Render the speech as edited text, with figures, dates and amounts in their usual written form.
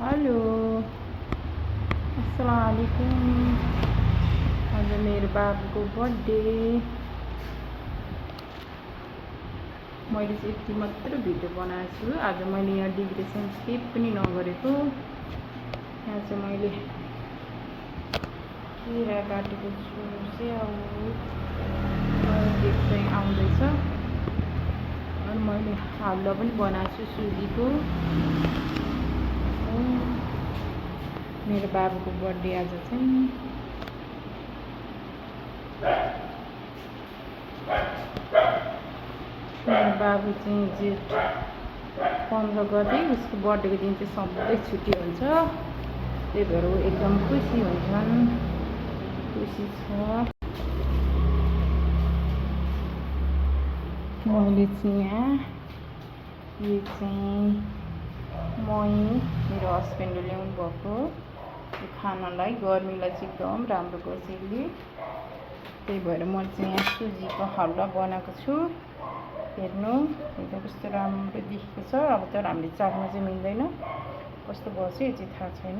Hello अस्सलाम वालेकुम। आज मेरो बाबुको बर्थडे। मैले चाहिँ यति मात्र भिडियो बनाएको छु। आज मैले यहाँ डेकोरेसन केही पनि नगरेको। यहाँ चाहिँ मैले केरा काटेको छु, स्याउ केक चाहिँ आउँदैछ। अनि मैले हलुवा पनि बनाएको छु सुजीको। मेरो बाबुको बर्थडे आज चाहिँ। मेरो बाबु चाहिँ जेठ 15 गते उसको बर्थडेको दिन चाहिँ सधैँ छुट्टी हुन्छ। त्यही भएर ऊ एकदम खुसी हुन्छन्। खुसी छ। मैले चाहिँ यहाँ यो चाहिँ मेरो हस्बेन्डले ल्याउनु भएको खानालाई, गर्मीलाई चाहिँ एकदम राम्रो गर्छ यसले। त्यही भएर म चाहिँ यहाँ सुजीको हलुवा बनाएको छु। हेर्नु एकदम कस्तो राम्रो देखेको छ। अब तर हामीले चाख्न चाहिँ मिल्दैन, कस्तो भयो चाहिँ यो चाहिँ थाहा छैन।